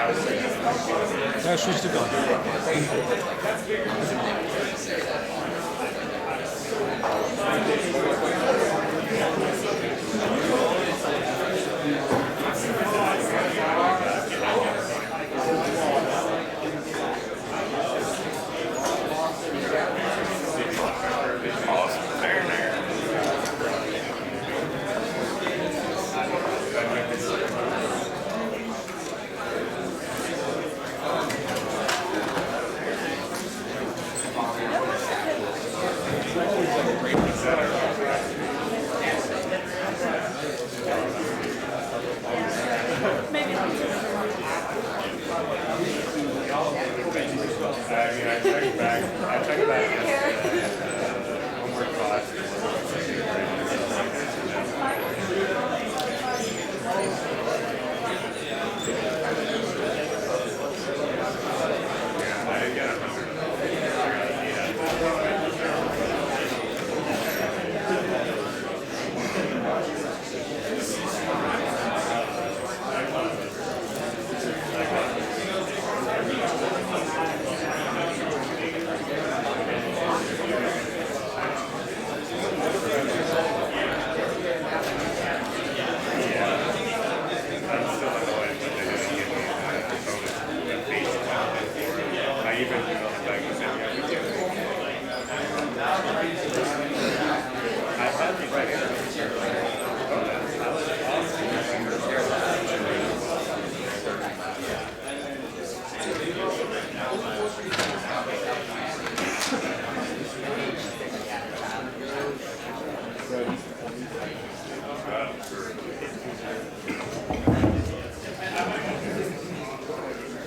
Yeah, switched it on.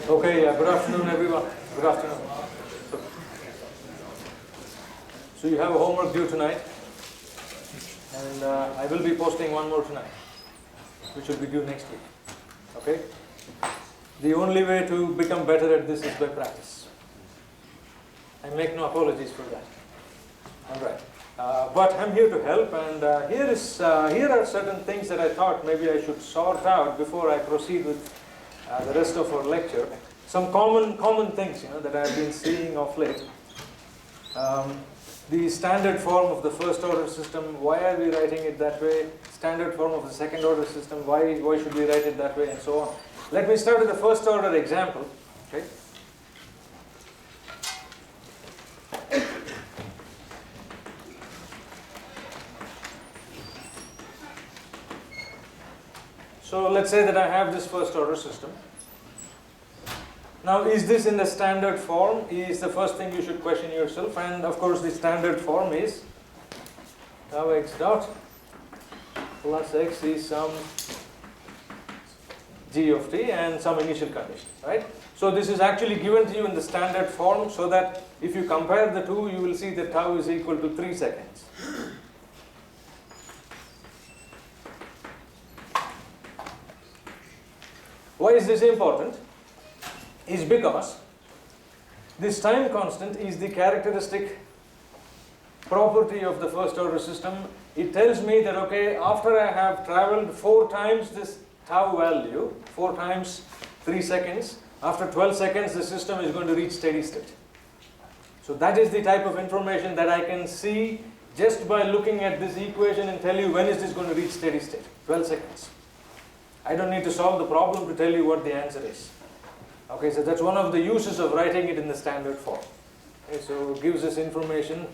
Okay, good afternoon, everyone. Good afternoon. So you have a homework due tonight, and I will be posting one more tonight, which will be due next week. Okay? The only way to become better at this is by practice. I make no apologies for that. All right. But I'm here to help, and here are certain things that I thought maybe I should sort out before I proceed with the rest of our lecture. Some common things, that I've been seeing of late. The standard form of the first order system, why are we writing it that way? Standard form of the second order system, why should we write it that way, and so on. Let me start with the first order example. Okay. So let's say that I have this first order system. Now, is this in the standard form? Is the first thing you should question yourself. And of course, the standard form is tau x dot plus x is some g of t and some initial condition, right? So this is actually given to you in the standard form, so that if you compare the two, you will see that tau is equal to 3 seconds. Why is this important? Is because this time constant is the characteristic property of the first order system. It tells me that, okay, after I have traveled 4 times this tau value, 4 times 3 seconds, after 12 seconds the system is going to reach steady state. So that is the type of information that I can see just by looking at this equation and tell you when is this going to reach steady state. 12 seconds. I don't need to solve the problem to tell you what the answer is. Okay, so that's one of the uses of writing it in the standard form. Okay, so it gives us information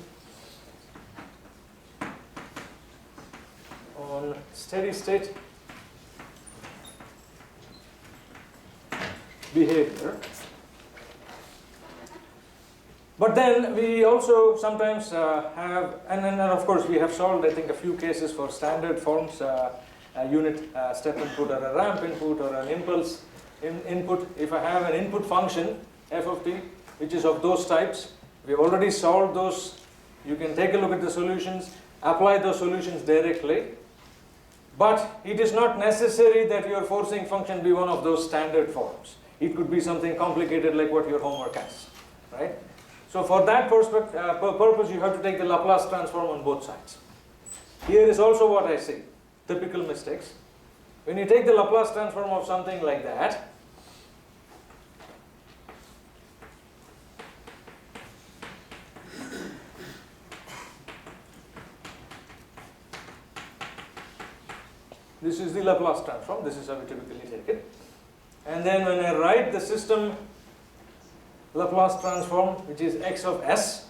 on steady state behavior. But then we also sometimes have, and then of course we have solved, I think, a few cases for standard forms, a unit step input or a ramp input or an impulse input. If I have an input function, f of t, which is of those types, we already solved those. You can take a look at the solutions, apply those solutions directly. But it is not necessary that your forcing function be one of those standard forms. It could be something complicated like what your homework has, right? So for that purpose, you have to take the Laplace transform on both sides. Here is also what I see, typical mistakes. When you take the Laplace transform of something like that, This is the Laplace transform. This is how we typically take it. And then when I write the system Laplace transform, which is x of s,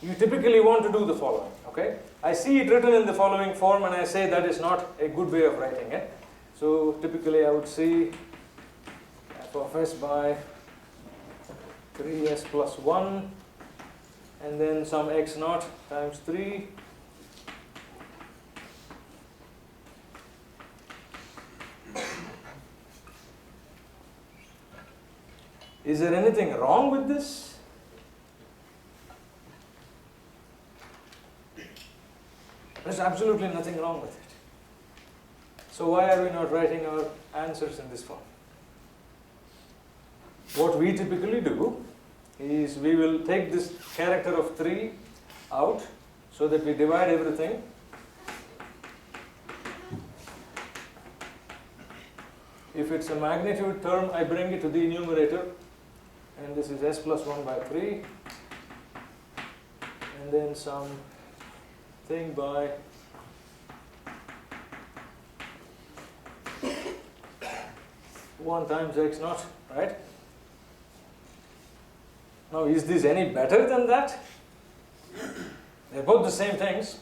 you typically want to do the following. Okay, I see it written in the following form, and I say that is not a good way of writing it. So typically, I would see f of s by 3s plus 1, and then some x naught times 3. Is there anything wrong with this? There's absolutely nothing wrong with it. So why are we not writing our answers in this form? What we typically do is we will take this character of 3 out so that we divide everything. If it's a magnitude term, I bring it to the numerator, and this is s plus 1 by 3, and then some thing by 1 times x naught, right? Now, is this any better than that? They're both the same things.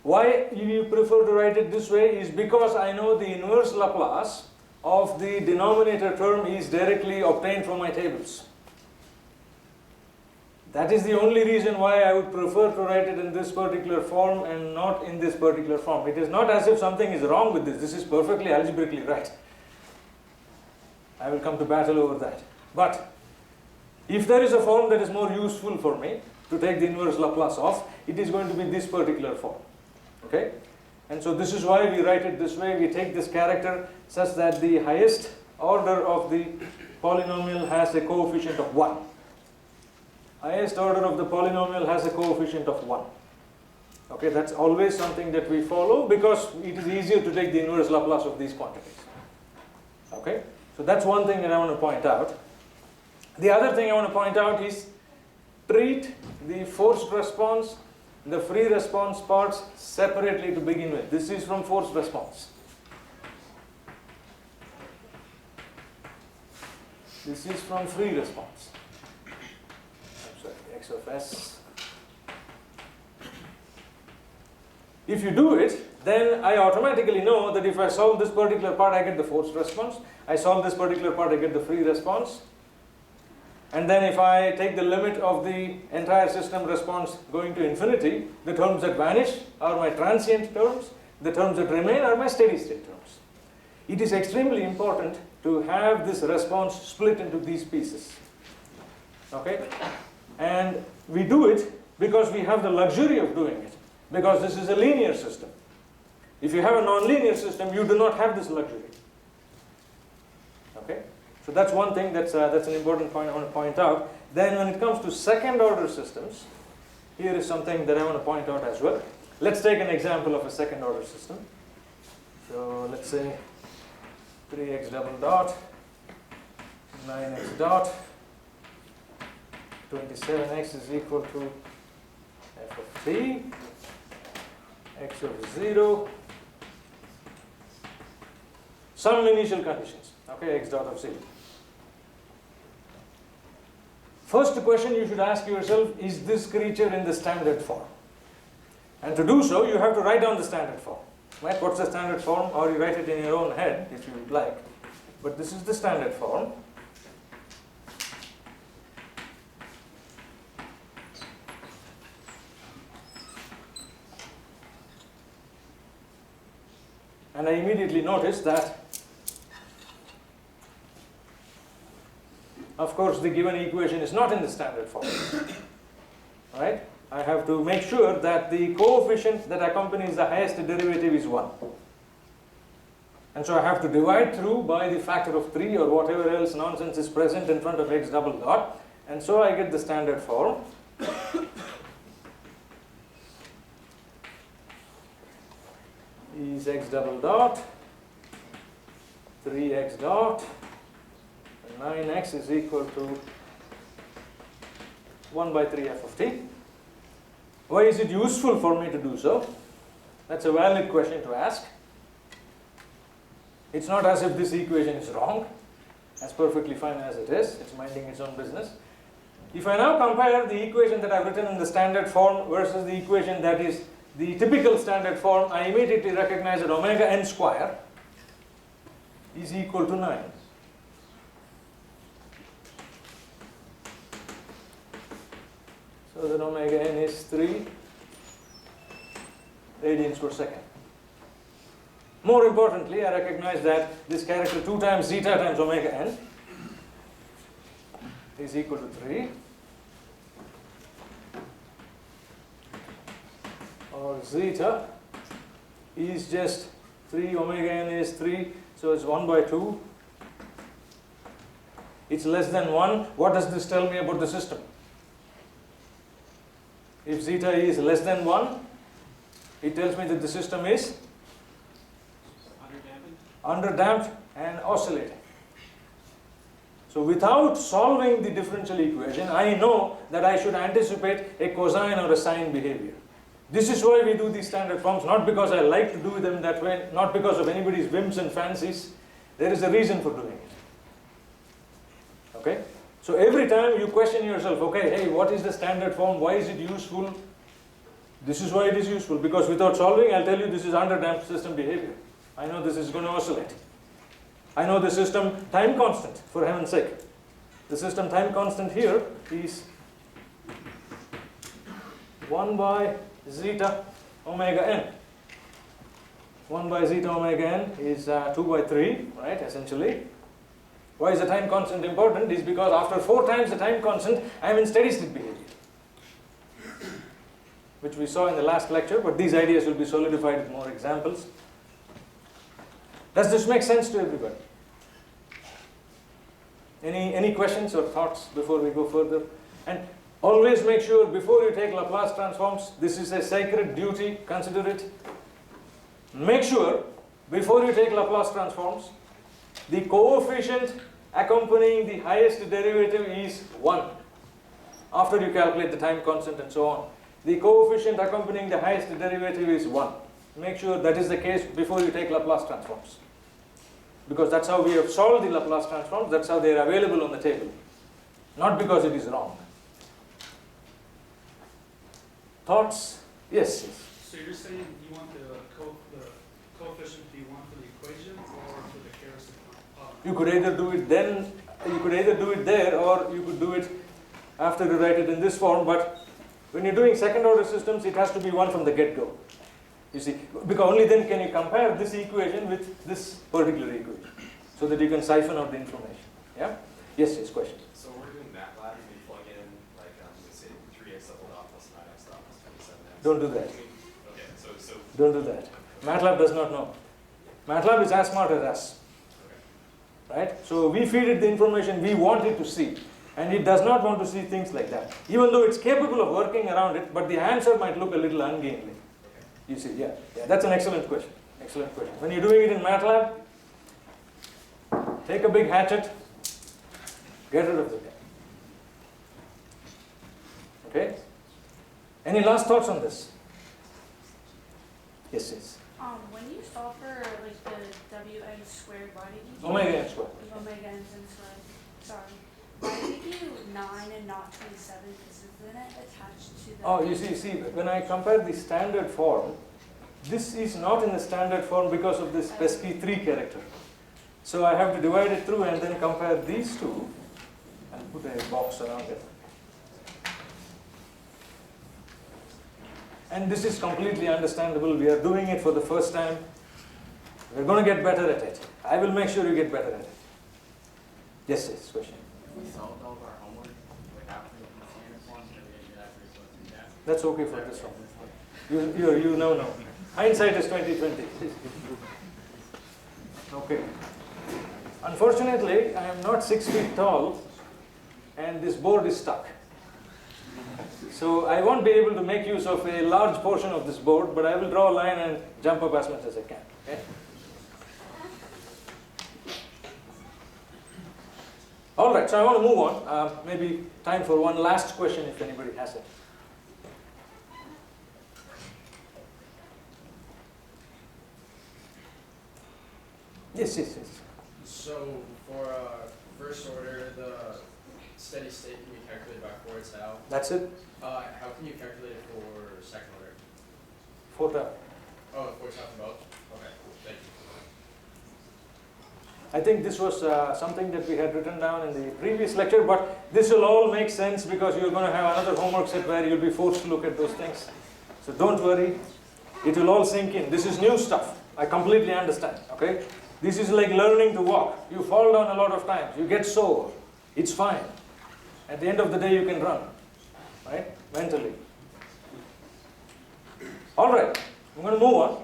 Why you prefer to write it this way is because I know the inverse Laplace of the denominator term is directly obtained from my tables. That is the only reason why I would prefer to write it in this particular form and not in this particular form. It is not as if something is wrong with this. This is perfectly algebraically right. I will come to battle over that. But if there is a form that is more useful for me to take the inverse Laplace of, it is going to be this particular form. Okay? And so this is why we write it this way. We take this character such that the highest order of the polynomial has a coefficient of 1. Highest order of the polynomial has a coefficient of 1. Okay, that's always something that we follow because it is easier to take the inverse Laplace of these quantities. Okay, so that's one thing that I want to point out. The other thing I want to point out is treat the forced response, the free response parts separately to begin with. This is from forced response. This is from free response. X of s. If you do it, then I automatically know that if I solve this particular part, I get the forced response. I solve this particular part, I get the free response. And then if I take the limit of the entire system response going to infinity, the terms that vanish are my transient terms. The terms that remain are my steady state terms. It is extremely important to have this response split into these pieces. Okay? And we do it because we have the luxury of doing it, because this is a linear system. If you have a nonlinear system, you do not have this luxury. Okay? So that's one thing that's an important point I want to point out. Then when it comes to second order systems, here is something that I want to point out as well. Let's take an example of a second order system. So let's say 3x double dot, 9x dot, 27x is equal to f of t, x of 0, some initial conditions, okay, x dot of 0. First question you should ask yourself, is this creature in the standard form? And to do so, you have to write down the standard form. Right? What's the standard form? Or you write it in your own head if you would like. But this is the standard form. And I immediately notice that, of course, the given equation is not in the standard form. Right? I have to make sure that the coefficient that accompanies the highest derivative is 1. And so I have to divide through by the factor of 3 or whatever else nonsense is present in front of x double dot. And so I get the standard form. Is x double dot, 3x dot, and 9x is equal to 1 by 3 f of t. Why is it useful for me to do so? That's a valid question to ask. It's not as if this equation is wrong. That's perfectly fine as it is. It's minding its own business. If I now compare the equation that I've written in the standard form versus the equation that is the typical standard form, I immediately recognize that omega n square is equal to 9. So that omega n is 3 radians per second. More importantly, I recognize that this character 2 times zeta times omega n is equal to 3, or zeta is just 3, omega n is 3, so it's 1 by 2. It's less than 1. What does this tell me about the system? If zeta is less than 1, it tells me that the system is underdamped and oscillating. So without solving the differential equation, I know that I should anticipate a cosine or a sine behavior. This is why we do these standard forms, not because I like to do them that way, not because of anybody's whims and fancies. There is a reason for doing it. Okay? So every time you question yourself, okay, hey, what is the standard form? Why is it useful? This is why it is useful, because without solving, I'll tell you this is underdamped system behavior. I know this is going to oscillate. I know the system time constant, for heaven's sake. The system time constant here is 1 by zeta omega n. 1 by zeta omega n is 2 by 3, right, essentially. Why is the time constant important? Is because after 4 times the time constant, I am in steady state behavior, which we saw in the last lecture, but these ideas will be solidified with more examples. Does this make sense to everybody? Any questions or thoughts before we go further? And always make sure before you take Laplace transforms, this is a sacred duty, consider it. Make sure before you take Laplace transforms, the coefficient accompanying the highest derivative is 1. After you calculate the time constant and so on, the coefficient accompanying the highest derivative is 1. Make sure that is the case before you take Laplace transforms. Because that's how we have solved the Laplace transforms, that's how they are available on the table. Not because it is wrong. Thoughts? Yes? So you're saying you want the coefficient to be 1 for the equation or for the characteristic? You could either do it then, you could either do it there, or you could do it after you write it in this form, but when you're doing second order systems, it has to be 1 from the get-go. You see, because only then can you compare this equation with this particular equation, so that you can siphon out the information. Yeah? Yes, question. So we're doing MATLAB, and we plug in, like, let's say 3x double dot plus 9x dot plus 27x. Don't do that. Okay, so. Don't do that. MATLAB does not know. MATLAB is as smart as us. Okay. Right? So we feed it the information we want it to see, and it does not want to see things like that. Even though it's capable of working around it, but the answer might look a little ungainly. You see, yeah, that's an excellent question. Excellent question. When you're doing it in MATLAB, take a big hatchet, get rid of the guy. Okay? Any last thoughts on this? Yes, yes. When you solve for like the Wn squared, why did you do Omega n squared. Omega n squared. Sorry. Why did you do 9 and not 27? Because isn't it attached to the... Oh, you see, when I compare the standard form, this is not in the standard form because of this sp3 character. So I have to divide it through and then compare these two and put a box around it. And this is completely understandable. We are doing it for the first time. We're going to get better at it. I will make sure you get better at it. Yes, yes, question. We solved all of our homework without the standard form, so we did that for that. That's okay for this one. You know. Hindsight is 20/20. Okay. Unfortunately, I am not 6 feet tall, and this board is stuck. So I won't be able to make use of a large portion of this board, but I will draw a line and jump up as much as I can. Okay? All right, so I want to move on. Maybe time for one last question if anybody has it. Yes, yes, yes. So for first order, the steady state can be calculated by Ford's Tau. That's it. How can you calculate it for second order? 4 tau. Oh, Ford's Tau for both? Okay, cool, thank you. I think this was something that we had written down in the previous lecture, but this will all make sense because you're going to have another homework set where you'll be forced to look at those things. So don't worry, it will all sink in. This is new stuff. I completely understand, okay? This is like learning to walk. You fall down a lot of times, you get sore. It's fine. At the end of the day, you can run, right? Mentally. All right, I'm going to move on.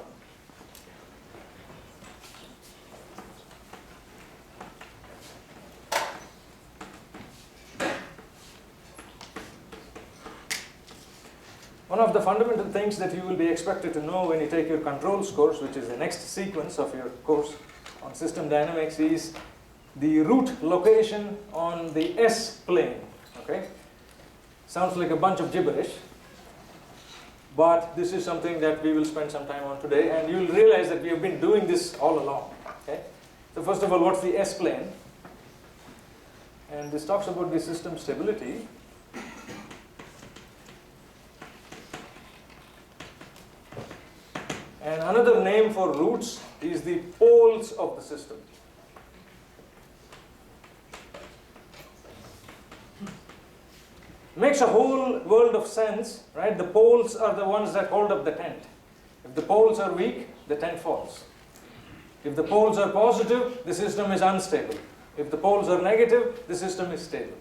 One of the fundamental things that you will be expected to know when you take your controls course, which is the next sequence of your course on system dynamics, is the root location on the S plane. Okay? Sounds like a bunch of gibberish, but this is something that we will spend some time on today, and you will realize that we have been doing this all along. Okay? So first of all, what's the S plane? And this talks about the system stability. And another name for roots is the poles of the system. Makes a whole world of sense, right? The poles are the ones that hold up the tent. If the poles are weak, the tent falls. If the poles are positive, the system is unstable. If the poles are negative, the system is stable.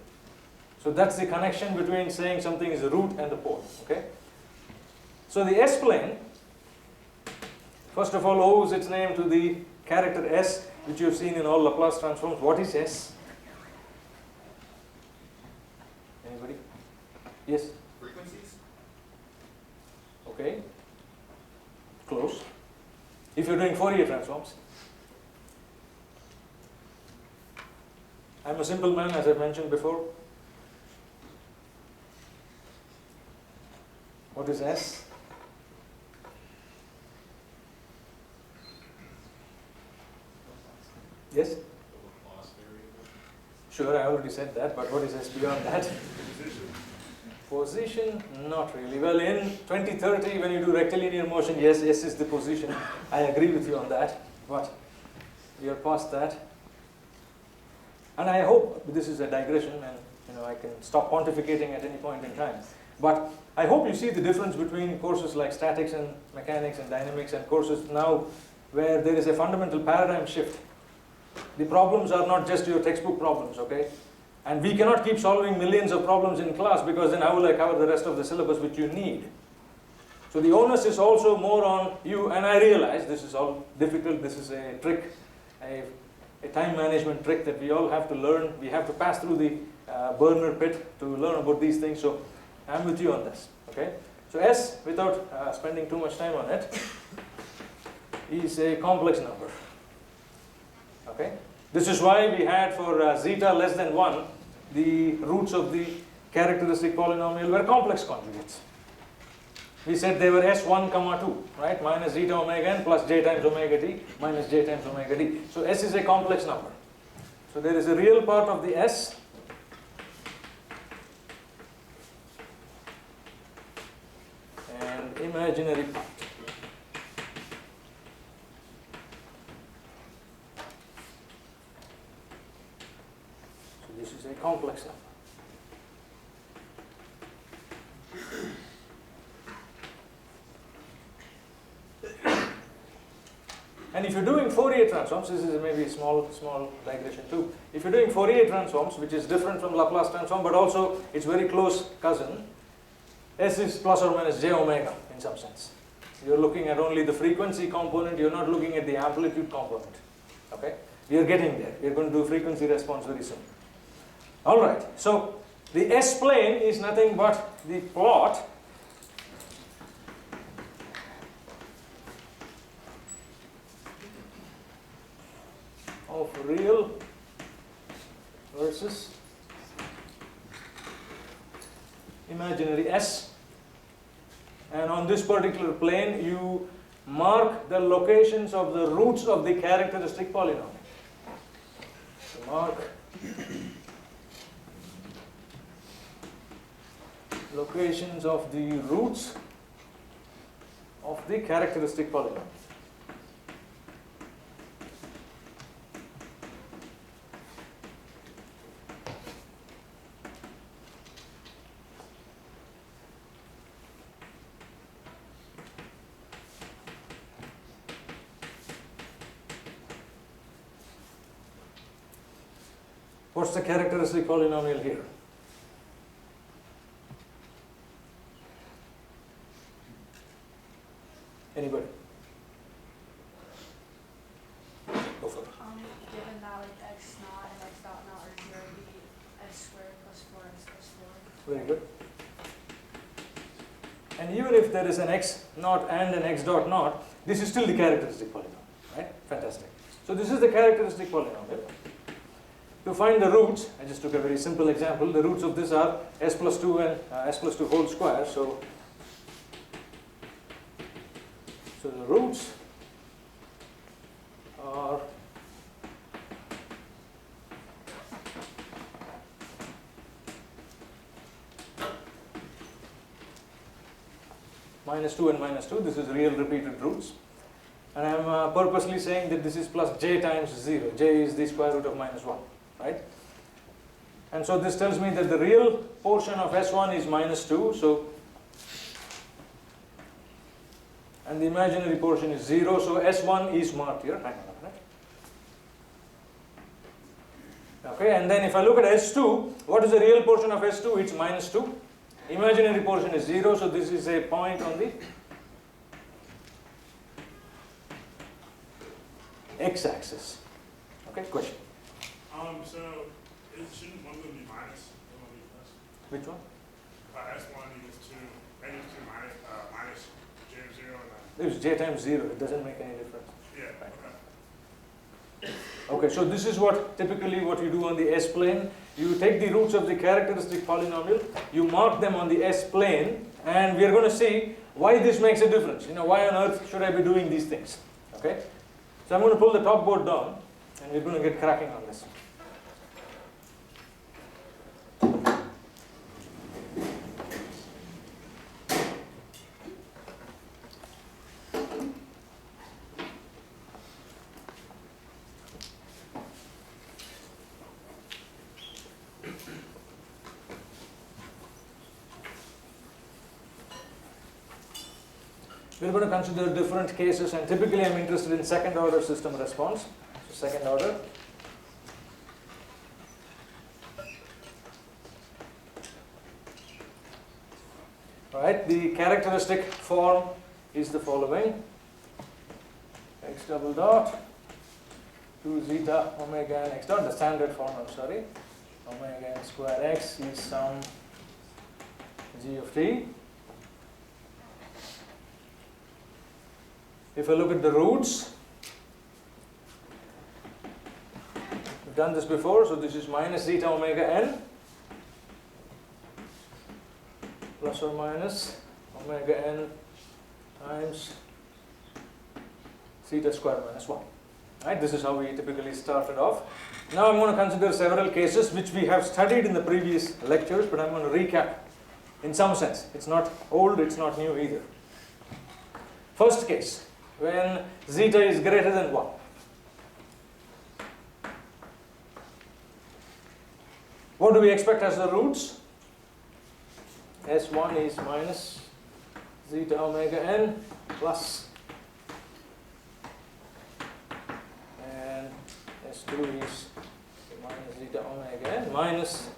So that's the connection between saying something is a root and a pole, okay? So the S-plane, first of all, owes its name to the character S, which you've seen in all Laplace transforms. What is S? Anybody? Yes? Frequencies? Okay. Close. If you're doing Fourier transforms. I'm a simple man, as I mentioned before. What is S? Yes? Sure, I already said that, but what is S beyond that? Position? Not really. Well, in 2030, when you do rectilinear motion, yes, S is the position. I agree with you on that, but we are past that. And I hope this is a digression, and I can stop pontificating at any point in time. But I hope you see the difference between courses like statics and mechanics and dynamics and courses now where there is a fundamental paradigm shift. The problems are not just your textbook problems, okay? And we cannot keep solving millions of problems in class because then how will I cover the rest of the syllabus which you need? So the onus is also more on you, and I realize this is all difficult, this is a trick, a time management trick that we all have to learn. We have to pass through the burner pit to learn about these things, so I'm with you on this, okay? So S, without spending too much time on it, is a complex number. Okay? This is why we had for zeta less than 1, the roots of the characteristic polynomial were complex conjugates. We said they were S1, 2, right? Minus zeta omega n plus j times omega t minus j times omega d. So S is a complex number. So there is a real part of the S and imaginary part. This is a complex number. And if you're doing Fourier transforms, this is maybe a small digression too. If you're doing Fourier transforms, which is different from Laplace transform, but also it's very close cousin, S is plus or minus j omega in some sense. You're looking at only the frequency component, you're not looking at the amplitude component. Okay? We are getting there. We're going to do frequency response very soon. All right, so the S-plane is nothing but the plot of real versus imaginary S. And on this particular plane, you mark the locations of the roots of the characteristic polynomial. So mark locations of the roots of the characteristic polynomial. What's the characteristic polynomial here? Anybody? Go for it. Given that like x naught and x dot naught are 0, it'd be x squared plus 4x plus 4. Very good. And even if there is an x naught and an x dot naught, this is still the characteristic polynomial, right? Fantastic. So this is the characteristic polynomial. To find the roots, I just took a very simple example. The roots of this are s plus 2 and s plus 2 whole square. So the roots are minus 2 and minus 2. This is real repeated roots. And I am purposely saying that this is plus j times 0. J is the square root of minus 1, right? And so this tells me that the real portion of S1 is minus 2. So, and the imaginary portion is 0. So S1 is marked here. Hang on a minute. Okay, and then if I look at S2, what is the real portion of S2? It's minus 2. Imaginary portion is 0. So this is a point on the x-axis. Okay, question. So it shouldn't one of them be minus? One of them be plus? Which one? S1 equals 2, n equals 2 minus j of 0 and It was j times 0. It doesn't make any difference. yeah, okay. Okay, so this is what typically what you do on the S-plane. You take the roots of the characteristic polynomial, you mark them on the S-plane, and we are going to see why this makes a difference. You know, why on earth should I be doing these things? Okay, so I'm going to pull the top board down, and we're going to get cracking on this. We're going to consider different cases, and typically I'm interested in second order system response. So second order. Alright, the characteristic form is the following. X double dot 2 zeta omega n x dot, the standard form, I'm sorry. Omega n square x is some g of t. If I look at the roots, we've done this before, so this is minus zeta omega n plus or minus omega n times zeta square minus 1. Right, this is how we typically started off. Now I'm going to consider several cases which we have studied in the previous lectures, but I'm going to recap in some sense. It's not old, it's not new either. First case, when zeta is greater than 1. What do we expect as the roots? S1 is minus zeta omega n plus, and S2 is minus zeta omega n minus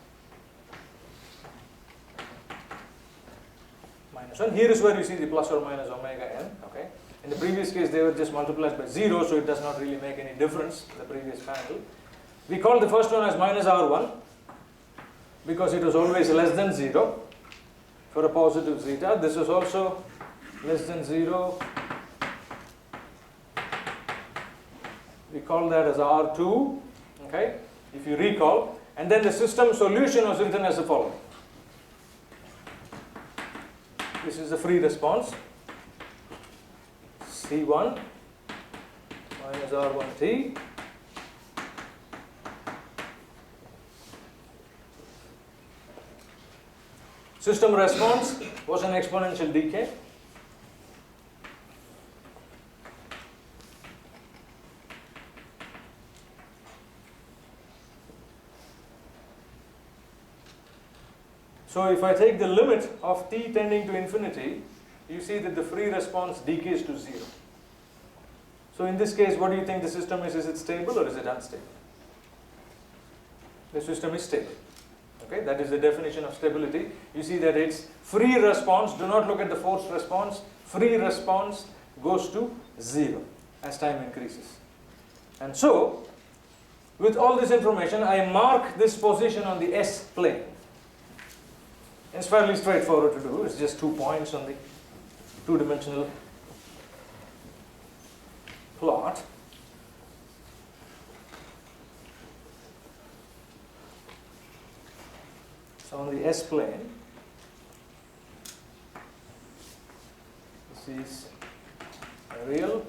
1. Here is where you see the plus or minus omega n. Okay. In the previous case, they were just multiplied by 0, so it does not really make any difference in the previous panel. We call the first one as minus R1 because it was always less than 0 for a positive zeta. This is also less than 0. We call that as R2, okay, if you recall. And then the system solution was written as the following. This is the free response. C1 minus R1T system response was an exponential decay. So if I take the limit of t tending to infinity, you see that the free response decays to 0. So in this case, what do you think the system is? Is it stable or is it unstable? The system is stable. Okay, that is the definition of stability. You see that it's free response. Do not look at the forced response. Free response goes to 0 as time increases. And so, with all this information, I mark this position on the S plane. It's fairly straightforward to do. It's just 2 points on the two-dimensional plot. So on the S plane, this is real,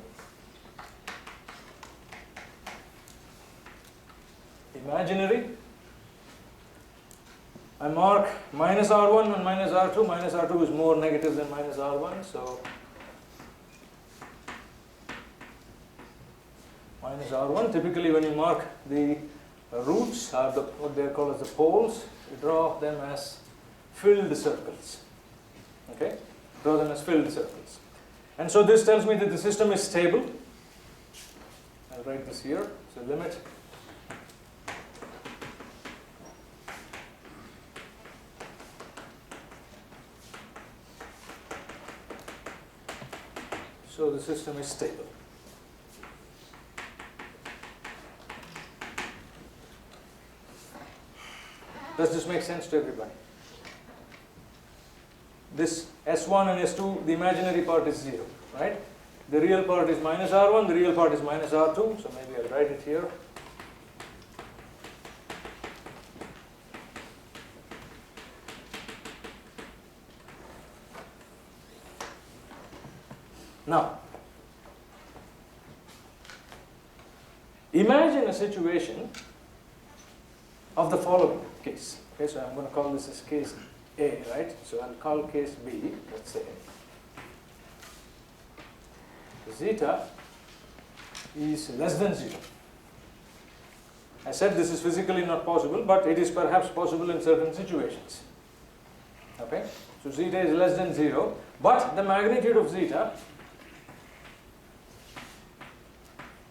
imaginary. I mark minus R1 and minus R2. Minus R2 is more negative than minus R1, so minus R1. Typically when you mark the roots, or what they are called as the poles, you draw them as filled circles. Okay? Draw them as filled circles. And so this tells me that the system is stable. I'll write this here. So limit so the system is stable. Does this make sense to everybody? This S1 and S2, the imaginary part is 0, right? The real part is minus R1, the real part is minus R2, so maybe I'll write it here. Now, imagine a situation of the following case. Okay, so I'm going to call this as case A, right? So I'll call case B, let's say. Zeta is less than 0. I said this is physically not possible, but it is perhaps possible in certain situations. Okay? So zeta is less than 0, but the magnitude of zeta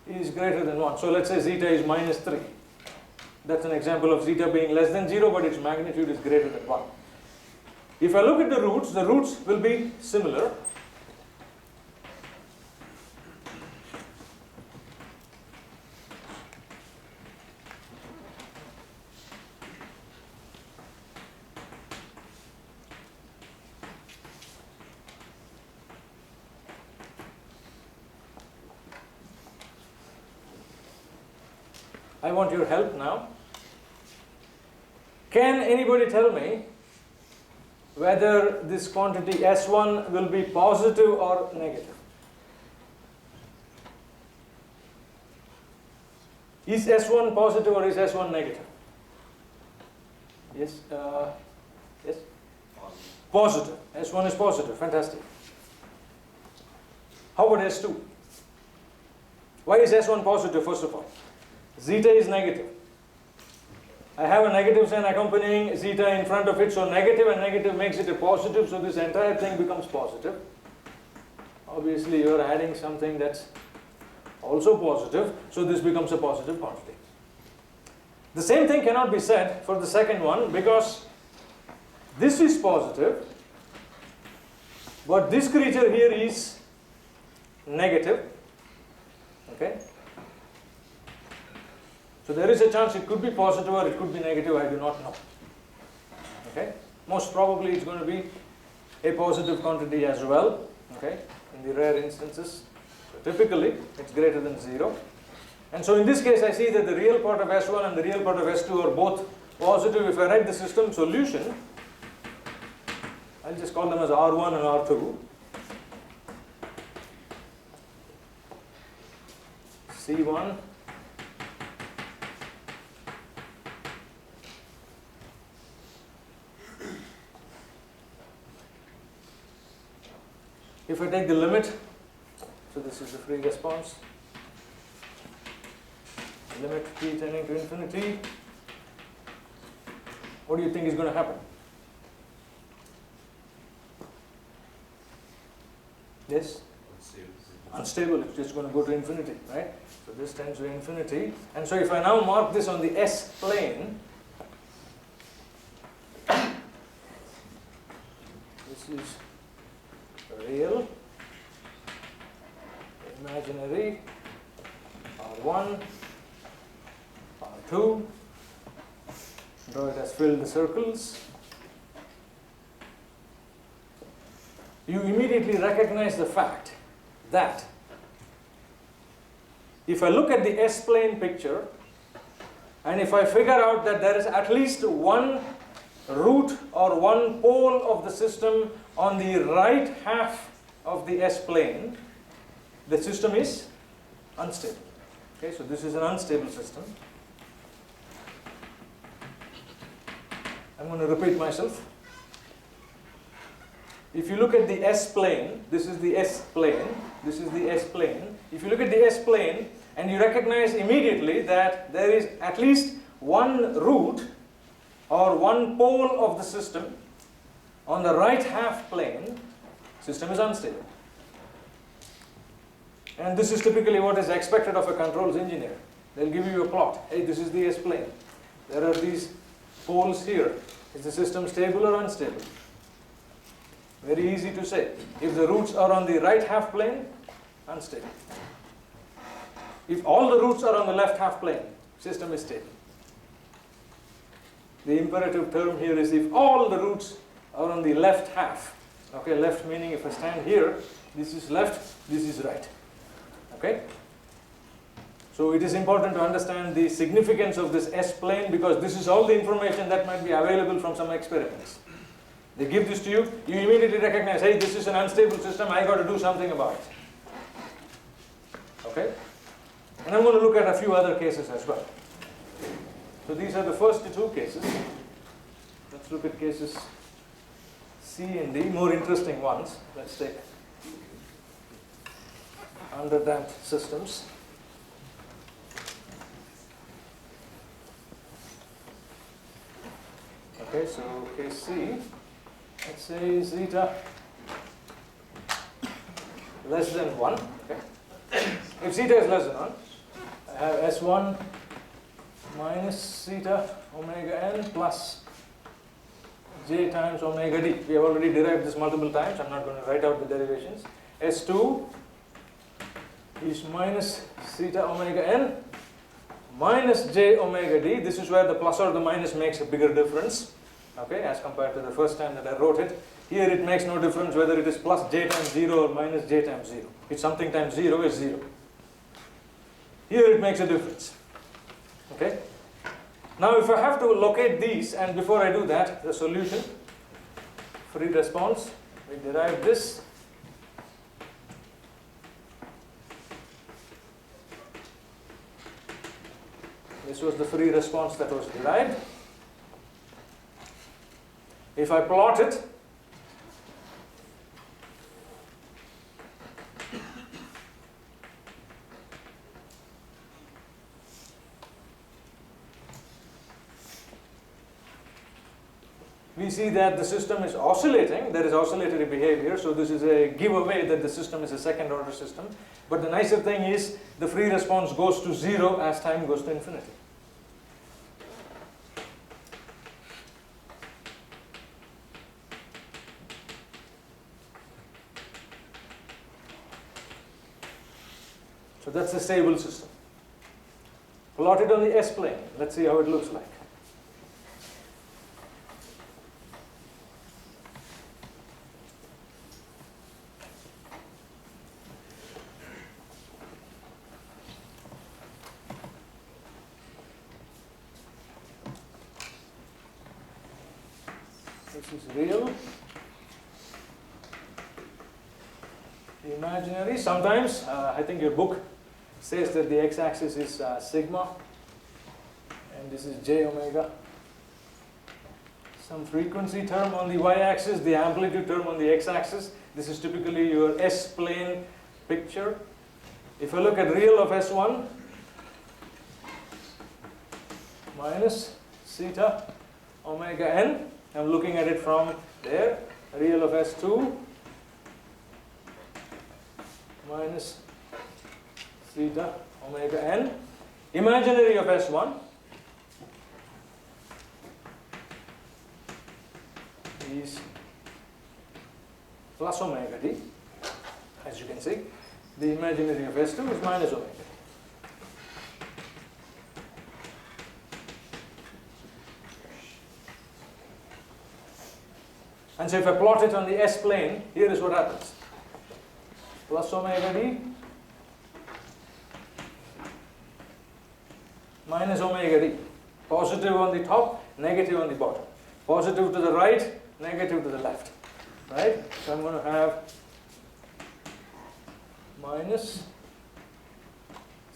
is greater than 1. So let's say zeta is minus 3. That's an example of zeta being less than 0, but its magnitude is greater than 1. If I look at the roots will be similar. I want your help now. Can anybody tell me whether this quantity S1 will be positive or negative? Is S1 positive or is S1 negative? Yes? Yes? Positive. S1 is positive. Fantastic. How about S2? Why is S1 positive, first of all? Zeta is negative. I have a negative sign accompanying zeta in front of it, so negative and negative makes it a positive, so this entire thing becomes positive. Obviously you are adding something that's also positive, so this becomes a positive quantity. The same thing cannot be said for the second one, because this is positive, but this creature here is negative. Okay? So there is a chance it could be positive or it could be negative, I do not know. Okay? Most probably it's going to be a positive quantity as well, okay, in the rare instances. So typically it's greater than 0. And so in this case I see that the real part of S1 and the real part of S2 are both positive. If I write the system solution, I'll just call them as R1 and R2. C1 if I take the limit, so this is the free response, limit t tending to infinity, what do you think is going to happen? Yes? Unstable, it's just going to go to infinity, right? So this tends to infinity. And so if I now mark this on the S plane, this is real, imaginary, R1, R2, draw it as fill the circles. You immediately recognize the fact that if I look at the S-plane picture and if I figure out that there is at least one root or one pole of the system on the right half of the S-plane, the system is unstable. Okay, so this is an unstable system. I'm going to repeat myself. If you look at the S-plane, this is the S-plane, this is the S-plane. If you look at the S-plane and you recognize immediately that there is at least one root or one pole of the system on the right half plane, system is unstable. And this is typically what is expected of a controls engineer. They'll give you a plot. Hey, this is the S-plane. There are these poles here. Is the system stable or unstable? Very easy to say. If the roots are on the right half plane, unstable. If all the roots are on the left half plane, system is stable. The imperative term here is if all the roots are on the left half. Okay, left meaning if I stand here, this is left, this is right. Okay? So it is important to understand the significance of this S-plane because this is all the information that might be available from some experiments. They give this to you, you immediately recognize, hey, this is an unstable system, I got to do something about it. Okay? And I'm going to look at a few other cases as well. So these are the first two cases. Let's look at cases C and D, more interesting ones. Let's take underdamped systems. Okay, so case C, let's say zeta less than 1. Okay. If zeta is less than 1, I have S1 minus zeta omega n plus j times omega d. We have already derived this multiple times. I'm not going to write out the derivations. S2 is minus zeta omega n minus j omega d. This is where the plus or the minus makes a bigger difference. Okay, as compared to the first time that I wrote it. Here it makes no difference whether it is plus j times 0 or minus j times 0. If something times 0 is 0. Here it makes a difference. Okay. Now if I have to locate these, and before I do that, the solution, free response, we derive this. This was the free response that was derived. If I plot it, we see that the system is oscillating. There is oscillatory behavior, so this is a giveaway that the system is a second order system. But the nicer thing is the free response goes to 0 as time goes to infinity. So that's a stable system. Plot it on the S-plane. Let's see how it looks like. This is real. Imaginary. Sometimes, I think your book says that the x-axis is sigma, and this is j omega. Some frequency term on the y-axis, the amplitude term on the x-axis. This is typically your S-plane picture. If I look at real of S1 minus theta omega n, I'm looking at it from there. Real of S2 minus theta omega n. Imaginary of S1 is plus omega d, as you can see. The imaginary of S2 is minus omega. And so if I plot it on the S plane, here is what happens. Plus omega d minus omega d. Positive on the top, negative on the bottom. Positive to the right, negative to the left. Right? So I'm going to have minus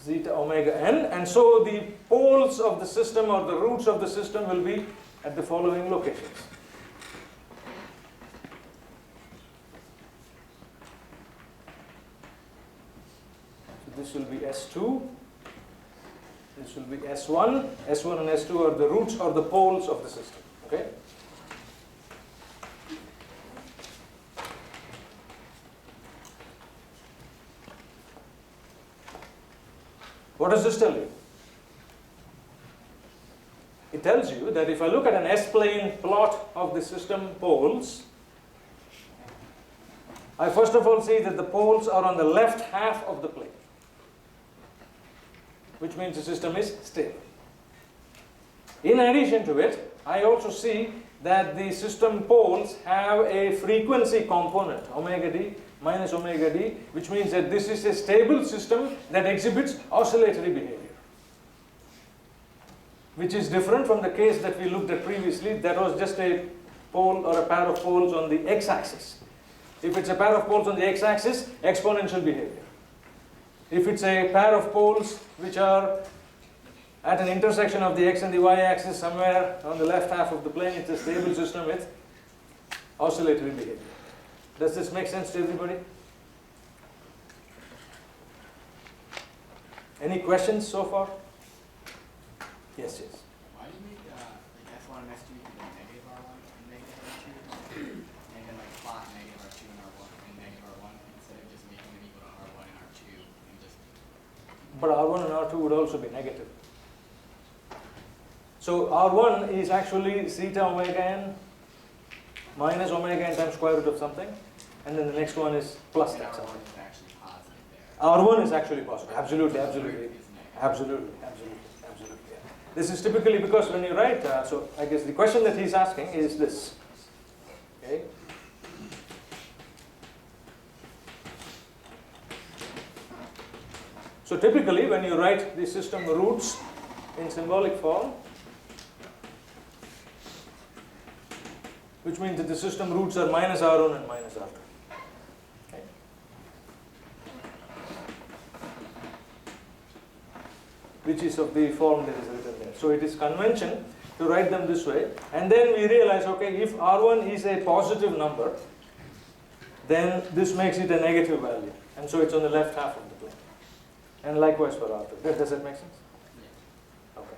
zeta omega n, and so the poles of the system or the roots of the system will be at the following locations. So this will be S2, this will be S1, S1 and S2 are the roots or the poles of the system. Okay? What does this tell you? It tells you that if I look at an S-plane plot of the system poles, I first of all see that the poles are on the left half of the plane, which means the system is stable. In addition to it, I also see that the system poles have a frequency component, omega d minus omega d, which means that this is a stable system that exhibits oscillatory behavior, which is different from the case that we looked at previously. That was just a pole or a pair of poles on the x-axis. If it's a pair of poles on the x-axis, exponential behavior. If it's a pair of poles which are at an intersection of the x and the y-axis somewhere on the left half of the plane, it's a stable system with oscillatory behavior. Does this make sense to everybody? Any questions so far? Yes, yes. Why do you make like F1 and F2 equal negative R1 and negative R2? And then like plot negative R2 and R1 and negative R1 instead of just making them equal to R1 and R2 and just. But R1 and R2 would also be negative. So R1 is actually theta omega n minus omega n times square root of something, and then the next one is plus that something. R1 is actually positive there. R1 is actually positive. Absolutely, absolutely. Absolutely, absolutely, absolutely. Yeah. This is typically because when you write, so I guess the question that he's asking is this. Okay. So typically when you write the system roots in symbolic form, which means that the system roots are minus R1 and minus R2. Okay. Which is of the form that is written there. So it is convention to write them this way, and then we realize, okay, if R1 is a positive number, then this makes it a negative value, and so it's on the left half of the plane. And likewise for R2. Does that make sense? Yeah. Okay.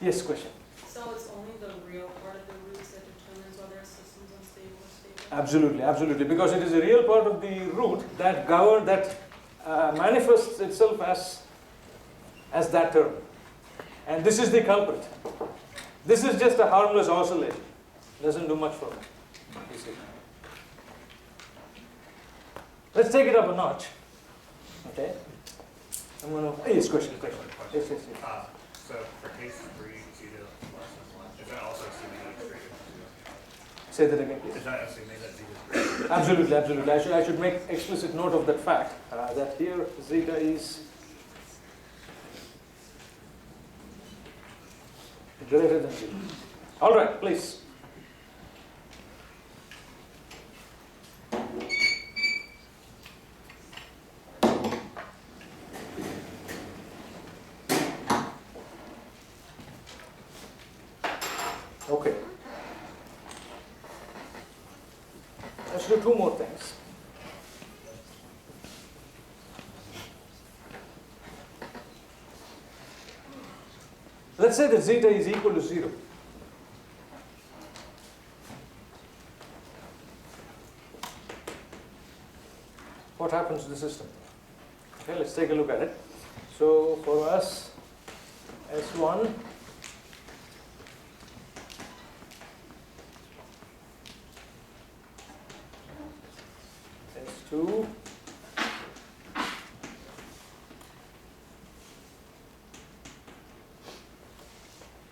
Yes, question. So it's only the real part of the roots that determines whether a system's unstable or stable? Absolutely, absolutely, because it is a real part of the root that manifests itself as that term, and this is the culprit. This is just a harmless oscillator, doesn't do much for me. You see. Let's take it up a notch. Okay. I'm going to. Yes, question. Yes, yes, yes. So for case 3, zeta less than 1, is that also assuming that it's greater than 0? Say that again, please. Is that assuming that zeta is greater than 0? Absolutely, absolutely. I should make explicit note of that fact, that here zeta is greater than 0. All right, please. Okay. Let's do two more things. Let's say that zeta is equal to 0. What happens to the system? Okay, let's take a look at it. So for us, S1 S2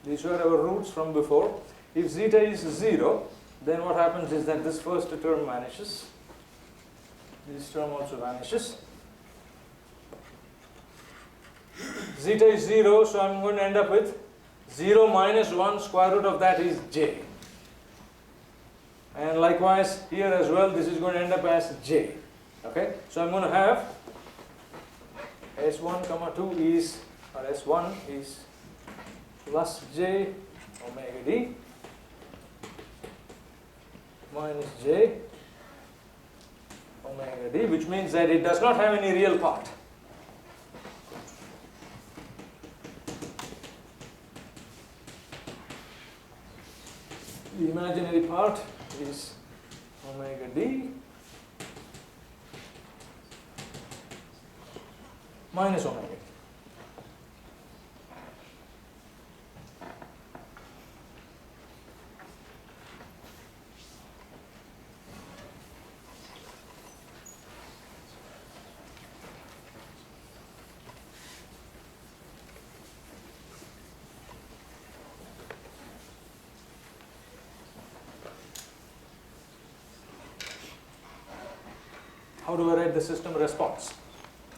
these were our roots from before. If zeta is 0, then what happens is that this first term vanishes. This term also vanishes. Zeta is 0, so I'm going to end up with 0 minus 1 square root of that is j. And likewise here as well, this is going to end up as j. Okay, so I'm going to have S1 comma 2 is, or S1 is plus j omega d minus j omega d, which means that it does not have any real part. The imaginary part is omega d minus omega d. How do I write the system response?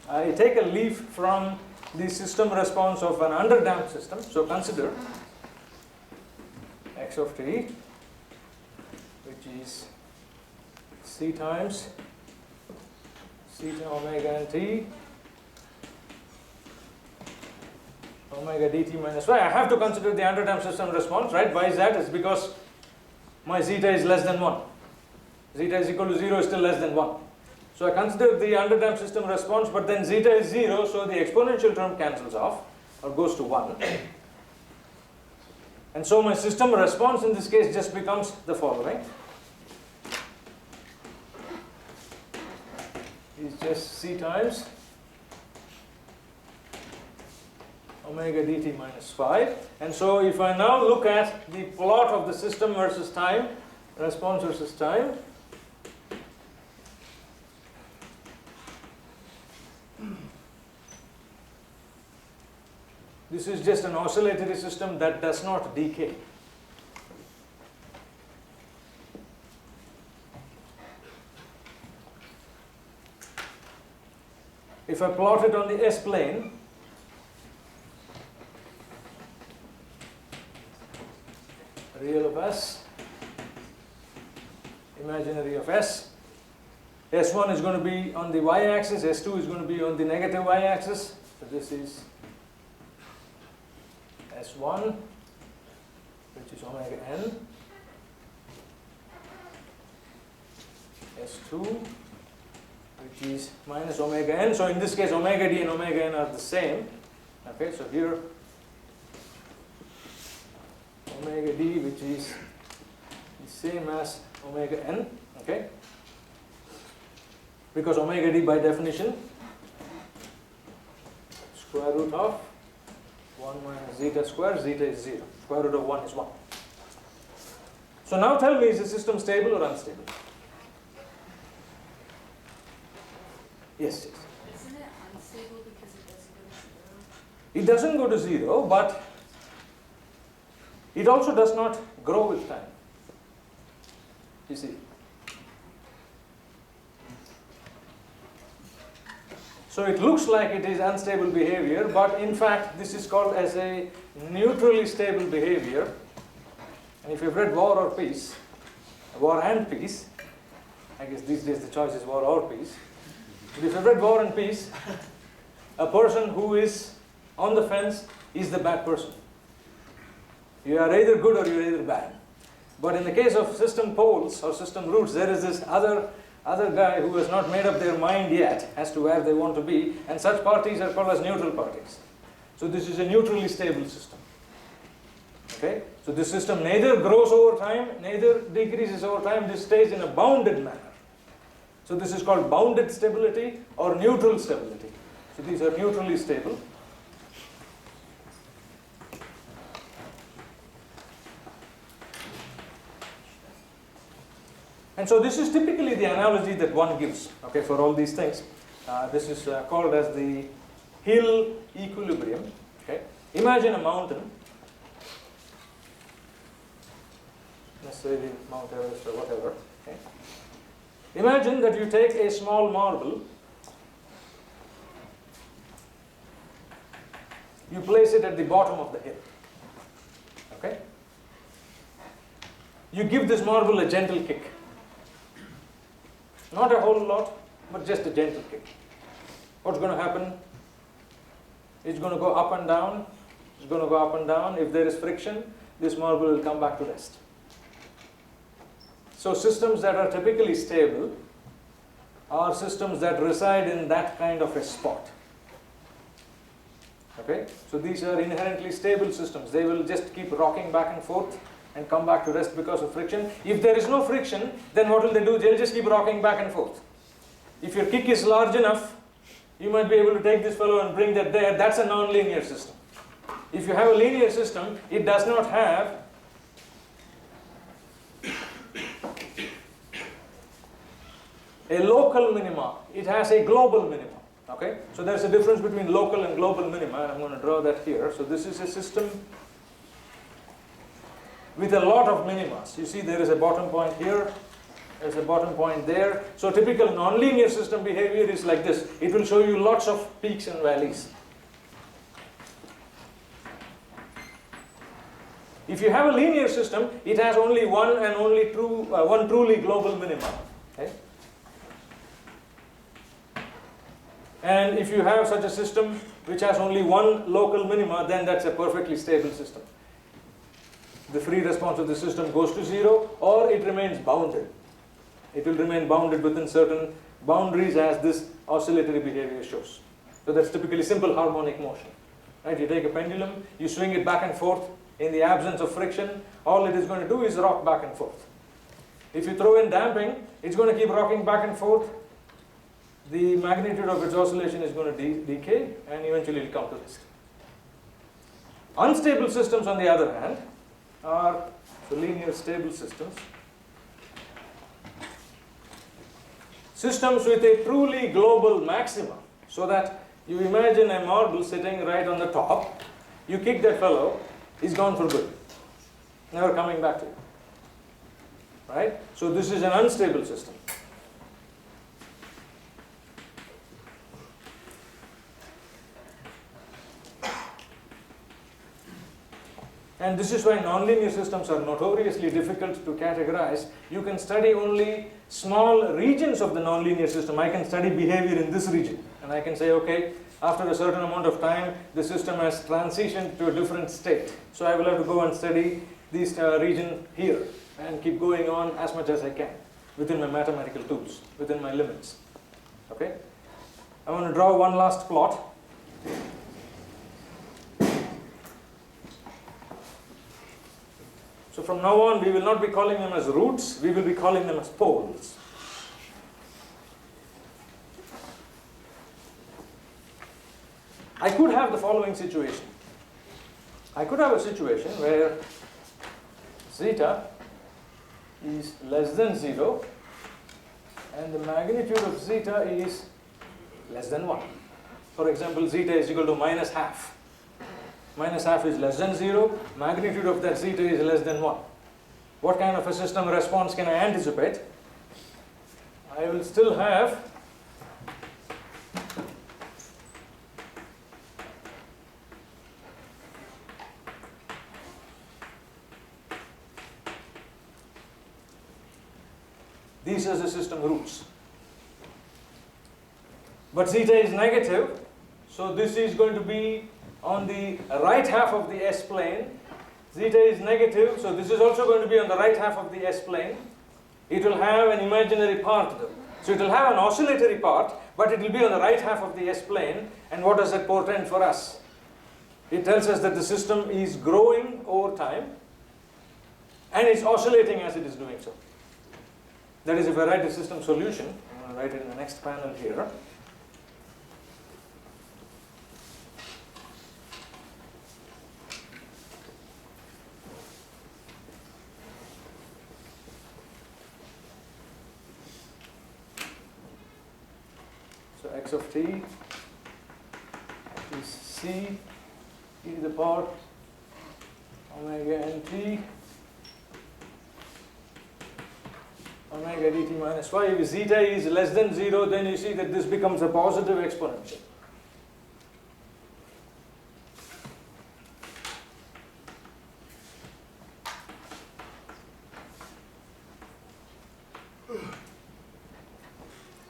I take a leaf from the system response of an underdamped system. So consider x of t, which is c times theta omega n t omega dt minus y. I have to consider the underdamped system response, right? Why is that? It's because my zeta is less than 1. Zeta is equal to 0 is still less than 1. So I consider the underdamped system response, but then zeta is 0, so the exponential term cancels off or goes to 1. And so my system response in this case just becomes the following. Is just c times omega dt minus 5. And so if I now look at the plot of the system versus time, response versus time, this is just an oscillatory system that does not decay. If I plot it on the S-plane, real of S, imaginary of S, S1 is going to be on the y-axis, S2 is going to be on the negative y-axis. So this is S1, which is omega n, S2, which is minus omega n. So in this case, omega d and omega n are the same. Okay, so here omega d, which is the same as omega n. Okay, because omega d by definition square root of 1 minus zeta square, zeta is 0. Square root of 1 is 1. So now tell me, is the system stable or unstable? Yes, yes. Isn't it unstable because it doesn't go to 0? It doesn't go to 0, but it also does not grow with time. You see. So it looks like it is unstable behavior, but in fact this is called as a neutrally stable behavior. And if you've read War or Peace, War and Peace, I guess these days the choice is War or Peace. But if you've read War and Peace, a person who is on the fence is the bad person. You are either good or you are either bad. But in the case of system poles or system roots, there is this other guy who has not made up their mind yet as to where they want to be, and such parties are called as neutral parties. So this is a neutrally stable system. Okay? So this system neither grows over time, neither decreases over time, this stays in a bounded manner. So this is called bounded stability or neutral stability. So these are neutrally stable. And so this is typically the analogy that one gives, okay, for all these things. This is called as the hill equilibrium. Okay? Imagine a mountain. Let's say the Mount Everest or whatever. Okay? Imagine that you take a small marble, you place it at the bottom of the hill. Okay? You give this marble a gentle kick. Not a whole lot, but just a gentle kick. What's going to happen? It's going to go up and down. It's going to go up and down. If there is friction, this marble will come back to rest. So systems that are typically stable are systems that reside in that kind of a spot. Okay? So these are inherently stable systems. They will just keep rocking back and forth and come back to rest because of friction. If there is no friction, then what will they do? They'll just keep rocking back and forth. If your kick is large enough, you might be able to take this fellow and bring that there. That's a non-linear system. If you have a linear system, it does not have a local minima. It has a global minima. Okay? So there's a difference between local and global minima, and I'm going to draw that here. So this is a system with a lot of minimas. You see there is a bottom point here, there's a bottom point there. So typical nonlinear system behavior is like this. It will show you lots of peaks and valleys. If you have a linear system, it has only one truly global minima. Okay? And if you have such a system which has only one local minima, then that's a perfectly stable system. The free response of the system goes to zero, or it remains bounded. It will remain bounded within certain boundaries as this oscillatory behavior shows. So that's typically simple harmonic motion. Right? You take a pendulum, you swing it back and forth in the absence of friction. All it is going to do is rock back and forth. If you throw in damping, it's going to keep rocking back and forth. The magnitude of its oscillation is going to decay, and eventually it will come to rest. Unstable systems, on the other hand, are linear stable systems. Systems with a truly global maxima, so that you imagine a marble sitting right on the top, you kick that fellow, he's gone for good, never coming back to you. Right? So this is an unstable system. And this is why nonlinear systems are notoriously difficult to categorize. You can study only small regions of the nonlinear system. I can study behavior in this region, and I can say, okay, after a certain amount of time, the system has transitioned to a different state. So I will have to go and study this region here, and keep going on as much as I can within my mathematical tools, within my limits. Okay? I want to draw one last plot. So from now on, we will not be calling them as roots, we will be calling them as poles. I could have the following situation. I could have a situation where zeta is less than 0 and the magnitude of zeta is less than 1. For example, zeta is equal to minus half. Minus half is less than 0, magnitude of that zeta is less than 1. What kind of a system response can I anticipate? I will still have these as the system roots. But zeta is negative, so this is going to be on the right half of the S-plane, Zeta is negative, so this is also going to be on the right half of the S-plane. It will have an imaginary part though. So it will have an oscillatory part, but it will be on the right half of the S-plane. And what does that portend for us? It tells us that the system is growing over time and it's oscillating as it is doing so. That is, if I write the system solution, I'm going to write it in the next panel here. So x of t is c e to the power omega nt omega dt minus y. If zeta is less than 0, then you see that this becomes a positive exponential.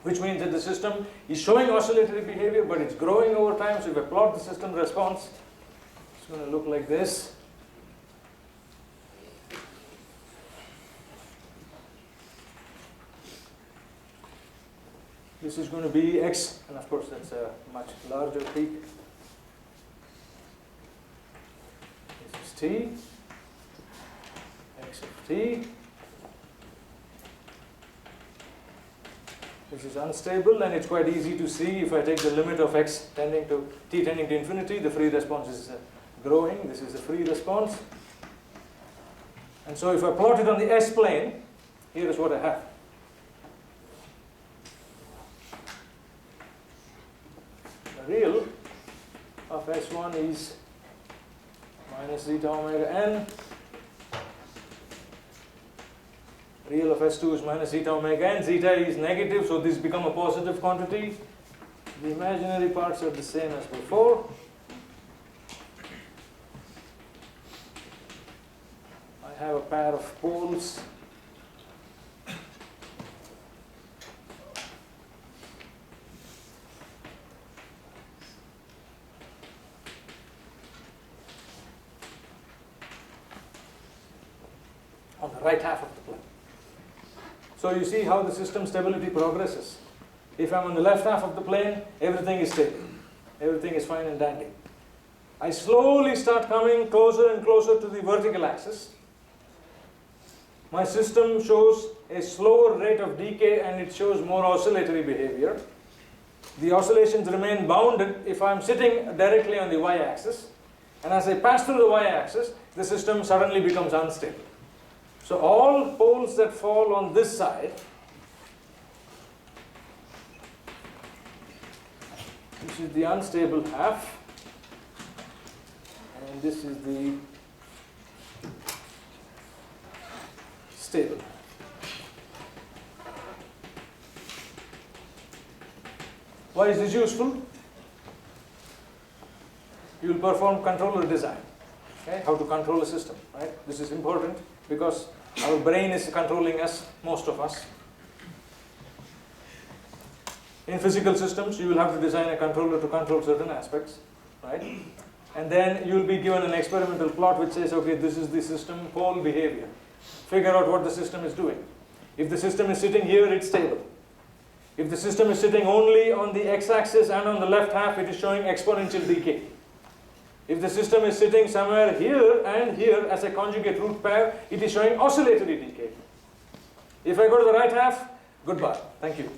Which means that the system is showing oscillatory behavior, but it's growing over time. So if I plot the system response, it's going to look like this. This is going to be x, and of course that's a much larger peak. This is t, x of t. This is unstable, and it's quite easy to see if I take the limit of x tending to t tending to infinity, the free response is growing. This is the free response. And so if I plot it on the S-plane, here is what I have. The real of S1 is minus zeta omega n. Real of S2 is minus zeta omega n. Zeta is negative, so this becomes a positive quantity. The imaginary parts are the same as before. I have a pair of poles. On the right half of the plane. So you see how the system stability progresses. If I'm on the left half of the plane, everything is stable. Everything is fine and dandy. I slowly start coming closer and closer to the vertical axis. My system shows a slower rate of decay and it shows more oscillatory behavior. The oscillations remain bounded if I'm sitting directly on the y-axis. And as I pass through the y-axis, the system suddenly becomes unstable. So all poles that fall on this side, this is the unstable half, and this is the stable. Why is this useful? You will perform controller design. Okay? How to control a system, right? This is important because our brain is controlling us, most of us. In physical systems, you will have to design a controller to control certain aspects, right? And then you will be given an experimental plot which says, okay, this is the system pole behavior. Figure out what the system is doing. If the system is sitting here, it's stable. If the system is sitting only on the x-axis and on the left half, it is showing exponential decay. If the system is sitting somewhere here and here as a conjugate root pair, it is showing oscillatory decay. If I go to the right half, goodbye. Thank you.